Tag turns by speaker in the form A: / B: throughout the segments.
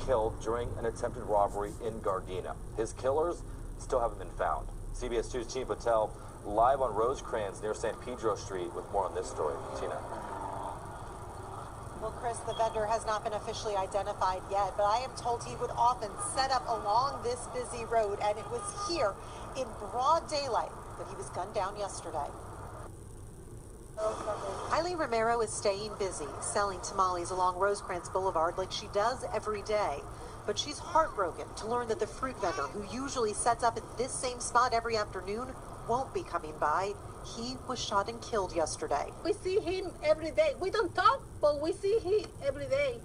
A: killed during an attempted robbery in Gardena. His killers still haven't been found. CBS 2's Tina Patel live on Rosecrans near San Pedro Street with more on this story. Tina.
B: Well, Chris, the vendor has not been officially identified yet, but I am told he would often set up along this busy road, and it was here in broad daylight that he was gunned down yesterday. Eileen Romero is staying busy, selling tamales along Rosecrans Boulevard like she does every day. But she's heartbroken to learn that the fruit vendor, who usually sets up at this same spot every afternoon, won't be coming by. He was shot and killed yesterday.
C: We see him every day. We don't talk, but we see him every day.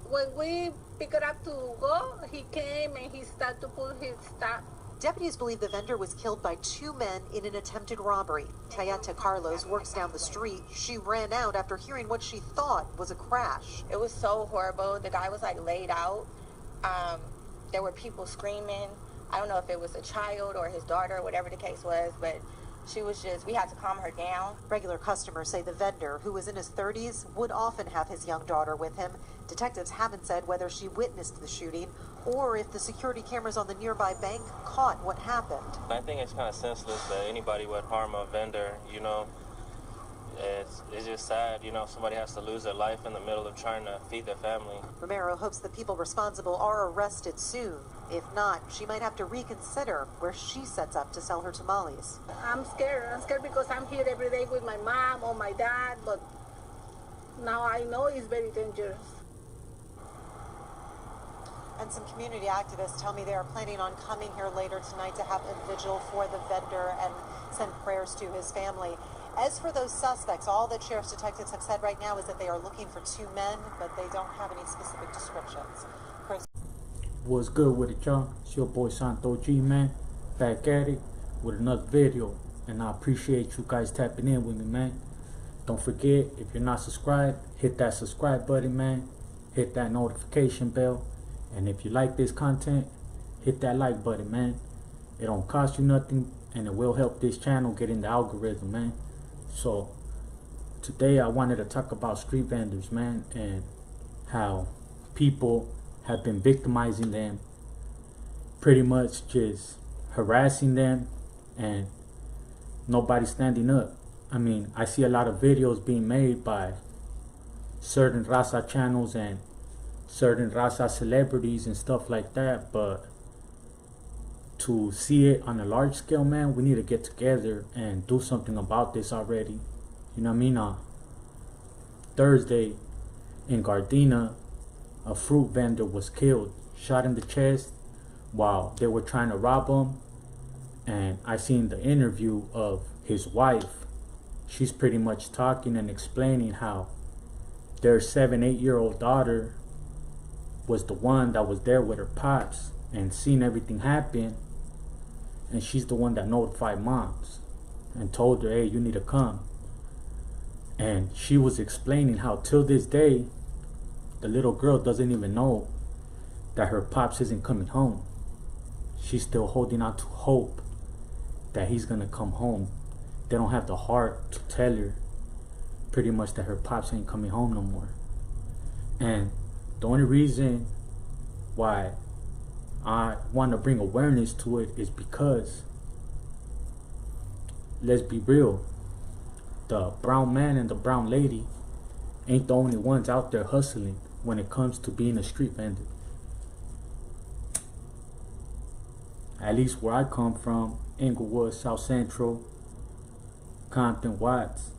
C: When we pick it up to go, he came and he started to pull his stuff.
B: Deputies believe the vendor was killed by two men in an attempted robbery. Tayeta Carlos works down the street. She ran out after hearing what she thought was a crash.
D: It was so horrible. The guy was like laid out. There were people screaming. I don't know if it was a child or his daughter, whatever the case was, but she was just, we had to calm her down.
B: Regular customers say the vendor, who was in his 30s, would often have his young daughter with him. Detectives haven't said whether she witnessed the shooting or if the security cameras on the nearby bank caught what happened.
E: I think it's kind of senseless that anybody would harm a vendor, you know. It's just sad, you know, somebody has to lose their life in the middle of trying to feed their family.
B: Romero hopes the people responsible are arrested soon. If not, she might have to reconsider where she sets up to sell her tamales.
C: I'm scared. I'm scared because I'm here every day with my mom or my dad, but now I know it's very dangerous.
B: And some community activists tell me they are planning on coming here later tonight to have a vigil for the vendor and send prayers to his family. As for those suspects, all that sheriff's detectives have said right now is that they are looking for two men, but they don't have any specific descriptions. Chris.
F: What's good with it, y'all? It's your boy Santo G, man. Back at it with another video. And I appreciate you guys tapping in with me, man. Don't forget, if you're not subscribed, hit that subscribe button, man. Hit that notification bell. And if you like this content, hit that like button, man. It don't cost you nothing, and it will help this channel get in the algorithm, man. So today I wanted to talk about street vendors, man, and how people have been victimizing them, pretty much just harassing them, and nobody's standing up. I mean, I see a lot of videos being made by certain raza channels and certain raza celebrities and stuff like that, but to see it on a large scale, man, we need to get together and do something about this already. You know what I mean? Thursday in Gardena, a fruit vendor was killed, shot in the chest while they were trying to rob him. And I seen the interview of his wife. She's pretty much talking and explaining how their 7-8-year-old daughter was the one that was there with her pops and seen everything happen. And she's the one that notified moms and told her, hey, you need to come. And she was explaining how till this day, the little girl doesn't even know that her pops isn't coming home. She's still holding on to hope that he's gonna come home. They don't have the heart to tell her pretty much that her pops ain't coming home no more. And the only reason why I want to bring awareness to it is because, let's be real, the brown man and the brown lady ain't the only ones out there hustling when it comes to being a street vendor. At least where I come from, Inglewood, South Central, Compton, Watts,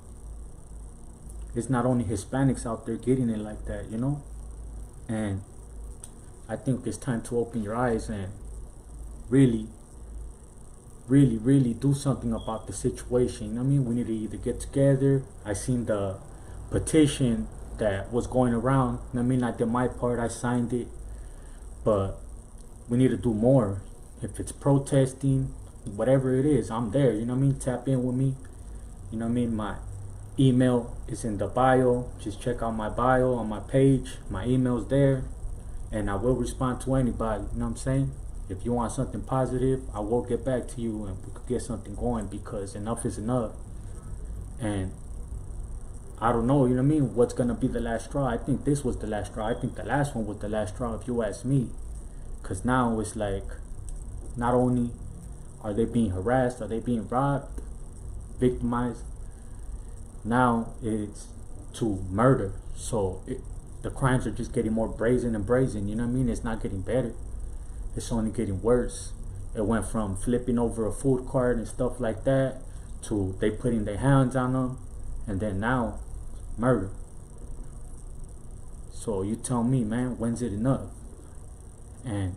F: it's not only Hispanics out there getting it like that, you know? And I think it's time to open your eyes and really do something about the situation. You know what I mean? We need to either get together. I seen the petition that was going around. You know what I mean? I did my part, I signed it. But we need to do more. If it's protesting, whatever it is, I'm there. You know what I mean? Tap in with me. You know what I mean? My email is in the bio. Just check out my bio on my page. My email's there. And I will respond to anybody, you know what I'm saying? If you want something positive, I will get back to you and we could get something going, because enough is enough. And I don't know, you know what I mean? What's gonna be the last straw? I think this was the last straw. I think the last one was the last straw, if you ask me. Because now it's like, not only are they being harassed, are they being robbed, victimized, now it's to murder. So the crimes are just getting more brazen and brazen, you know what I mean? It's not getting better. It's only getting worse. It went from flipping over a food cart and stuff like that to they putting their hands on them, and then now murder. So you tell me, man, when's it enough? And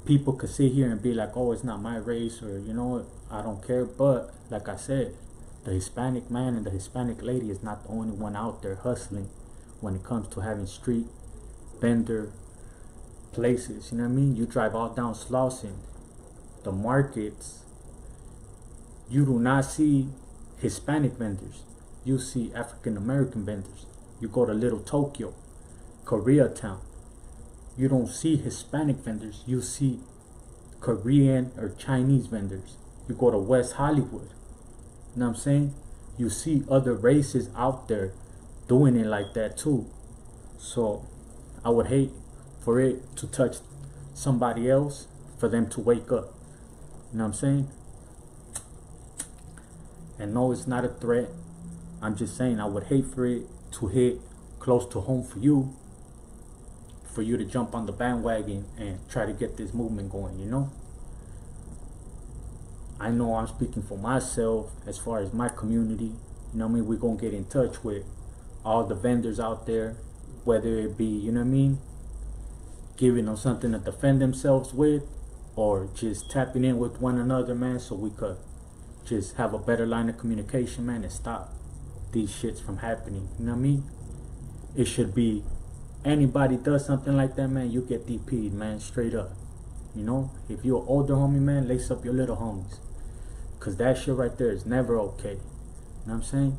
F: people could sit here and be like, oh, it's not my race, or you know, I don't care. But like I said, the Hispanic man and the Hispanic lady is not the only one out there hustling when it comes to having street vendor places. You know what I mean? You drive all down Slauson, the markets, you do not see Hispanic vendors. You see African American vendors. You go to Little Tokyo, Koreatown, you don't see Hispanic vendors. You see Korean or Chinese vendors. You go to West Hollywood, you know what I'm saying? You see other races out there doing it like that too. So I would hate for it to touch somebody else, for them to wake up. You know what I'm saying? And no, it's not a threat. I'm just saying I would hate for it to hit close to home for you to jump on the bandwagon and try to get this movement going, you know? I know I'm speaking for myself as far as my community. You know what I mean? We're going to get in touch with all the vendors out there, whether it be, you know what I mean, giving them something to defend themselves with, or just tapping in with one another, man, so we could just have a better line of communication, man, and stop these shits from happening. You know what I mean? It should be, anybody does something like that, man, you get DP'd, man, straight up. You know, if you're an older homie, man, lace up your little homies, because that shit right there is never okay. You know what I'm saying?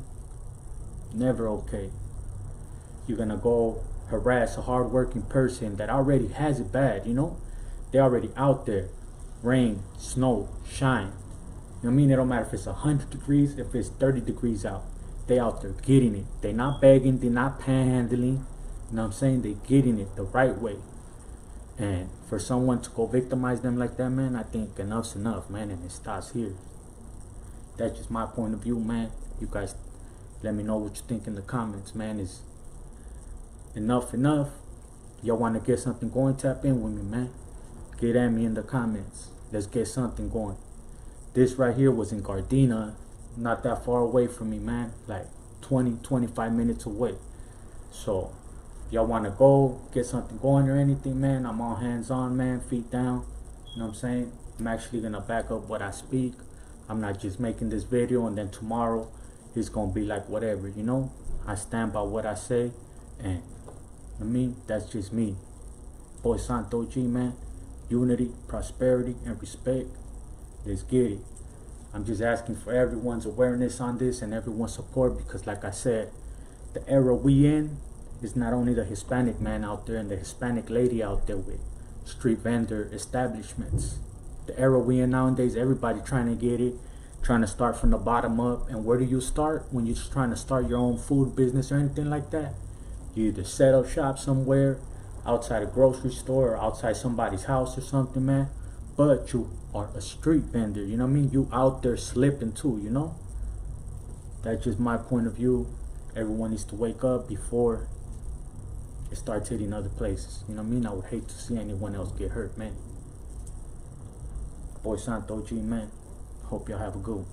F: Never okay. You're gonna go harass a hard-working person that already has it bad, you know? They're already out there, rain, snow, shine. You know what I mean? It don't matter if it's 100 degrees, if it's 30 degrees out. They out there getting it. They not begging, they not panhandling. You know what I'm saying? They getting it the right way. And for someone to go victimize them like that, man, I think enough's enough, man, and it starts here. That's just my point of view, man. You guys let me know what you think in the comments, man. Is enough enough? Y'all want to get something going? Tap in with me, man. Get at me in the comments. Let's get something going. This right here was in Gardena, not that far away from me, man. Like 20-25 minutes away. So y'all want to go get something going or anything, man, I'm all hands on, man, feet down. You know what I'm saying? I'm actually gonna back up what I speak. I'm not just making this video and then tomorrow it's gonna be like whatever, you know? I stand by what I say, and I mean, that's just me. Boy Santo G, man. Unity, prosperity, and respect. Let's get it. I'm just asking for everyone's awareness on this and everyone's support, because like I said, the era we in is not only the Hispanic man out there and the Hispanic lady out there with street vendor establishments. The era we in nowadays, everybody trying to get it, trying to start from the bottom up. And where do you start when you're just trying to start your own food business or anything like that? You either set up shop somewhere, outside a grocery store or outside somebody's house or something, man. But you are a street vendor, you know what I mean? You out there slipping too, you know? That's just my point of view. Everyone needs to wake up before it starts hitting other places. You know what I mean? I would hate to see anyone else get hurt, man. Boy Santo G, man. Hope y'all have a good one.